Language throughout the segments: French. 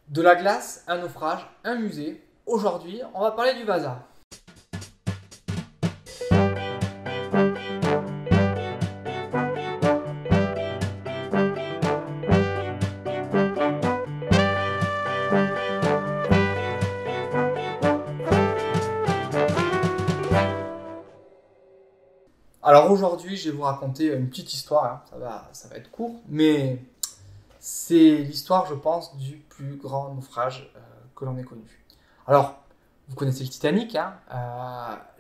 De la glace, un naufrage, un musée. Aujourd'hui, on va parler du Vasa. Alors aujourd'hui, je vais vous raconter une petite histoire, hein. Ça va être court, mais c'est l'histoire, je pense, du plus grand naufrage que l'on ait connu. Alors, vous connaissez le Titanic, hein.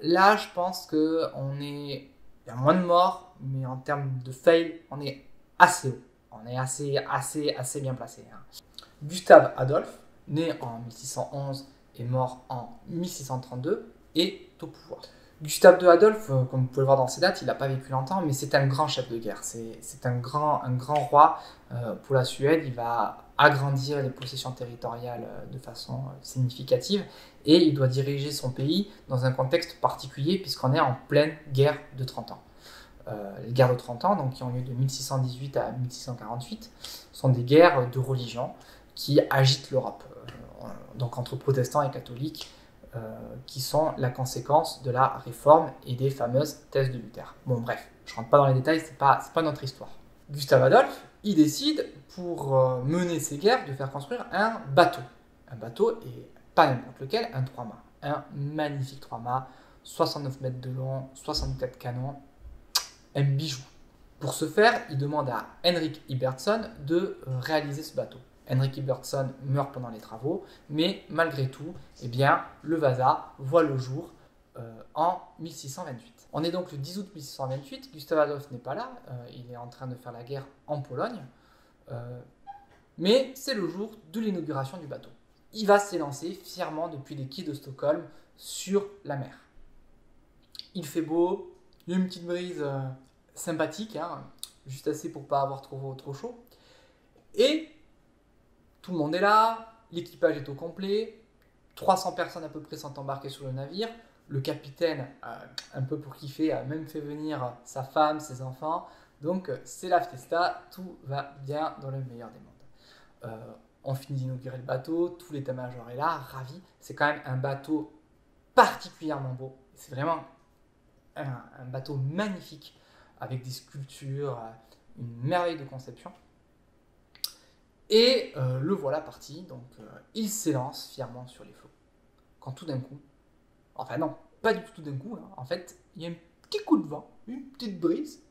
Là, je pense il y a moins de morts, mais en termes de fail, on est assez haut. On est assez bien placé, hein. Gustave Adolphe, né en 1611 et mort en 1632, est au pouvoir. Gustave II Adolphe, comme vous pouvez le voir dans ses dates, il n'a pas vécu longtemps, mais c'est un grand chef de guerre. C'est un grand roi pour la Suède. Il va agrandir les possessions territoriales de façon significative et il doit diriger son pays dans un contexte particulier puisqu'on est en pleine guerre de 30 ans. Les guerres de 30 ans, donc, qui ont lieu de 1618 à 1648, sont des guerres de religion qui agitent l'Europe, donc entre protestants et catholiques, qui sont la conséquence de la réforme et des fameuses thèses de Luther. Bon, bref, je ne rentre pas dans les détails, c'est pas notre histoire. Gustave Adolphe, il décide, pour mener ces guerres, de faire construire un bateau. Un bateau, et pas n'importe lequel, un 3-mâts. Un magnifique 3-mâts, 69 mètres de long, 64 canons, un bijou. Pour ce faire, il demande à Henrik Ibbetson de réaliser ce bateau. Henrik Ibbetson meurt pendant les travaux, mais malgré tout, eh bien, le Vasa voit le jour en 1628. On est donc le 10 août 1628, Gustave Adolphe n'est pas là, il est en train de faire la guerre en Pologne, mais c'est le jour de l'inauguration du bateau. Il va s'élancer fièrement depuis les quais de Stockholm sur la mer. Il fait beau, il y a une petite brise sympathique, hein, juste assez pour ne pas avoir trop chaud, et tout le monde est là, l'équipage est au complet, 300 personnes à peu près sont embarquées sur le navire. Le capitaine, un peu pour kiffer, a même fait venir sa femme, ses enfants. Donc c'est la fiesta, tout va bien dans le meilleur des mondes. On finit d'inaugurer le bateau, tout l'état-major est là, ravi. C'est quand même un bateau particulièrement beau. C'est vraiment un bateau magnifique, avec des sculptures, une merveille de conception. Et le voilà parti, donc il s'élance fièrement sur les flots. Quand tout d'un coup, enfin non, pas du tout d'un coup, hein, en fait, il y a un petit coup de vent, une petite brise,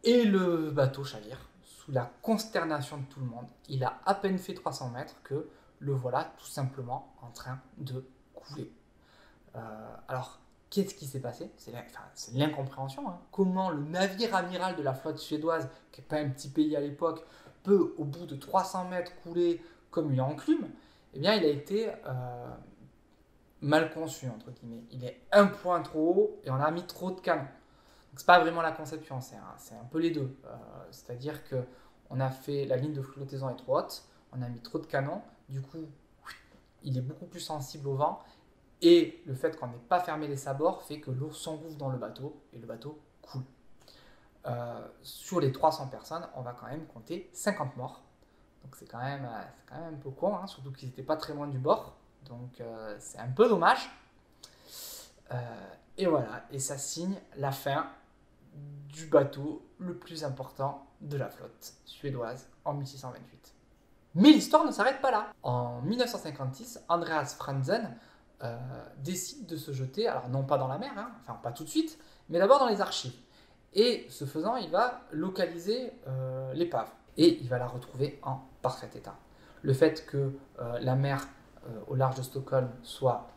et le bateau chavire, sous la consternation de tout le monde. Il a à peine fait 300 mètres que le voilà tout simplement en train de couler. Alors, qu'est-ce qui s'est passé? C'est l'incompréhension, hein. Comment le navire amiral de la flotte suédoise, qui n'est pas un petit pays à l'époque, peut, au bout de 300 mètres, couler comme une enclume? Eh bien, il a été mal conçu, entre guillemets. Il est un point trop haut et on a mis trop de canons. Donc, c'est pas vraiment la conception, c'est un peu les deux. C'est-à-dire que on a fait, la ligne de flottaison est trop haute, on a mis trop de canons, du coup, il est beaucoup plus sensible au vent, et le fait qu'on n'ait pas fermé les sabords fait que l'eau s'engouffre dans le bateau et le bateau coule. Sur les 300 personnes, on va quand même compter 50 morts. Donc c'est quand même un peu con, hein, surtout qu'ils n'étaient pas très loin du bord. Donc c'est un peu dommage. Et voilà, et ça signe la fin du bateau le plus important de la flotte suédoise en 1628. Mais l'histoire ne s'arrête pas là. En 1956, Andreas Franzen décide de se jeter, alors non pas dans la mer, hein, enfin pas tout de suite, mais d'abord dans les archives. Et ce faisant, il va localiser l'épave et il va la retrouver en parfait état. Le fait que la mer au large de Stockholm soit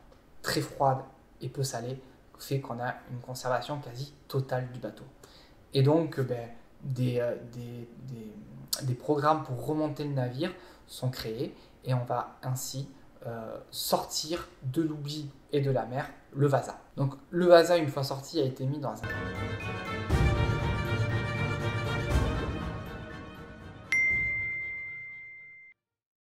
très froide et peu salée fait qu'on a une conservation quasi totale du bateau. Et donc, des programmes pour remonter le navire sont créés et on va ainsi sortir de l'oubli et de la mer le Vasa. Donc le Vasa, une fois sorti, a été mis dans un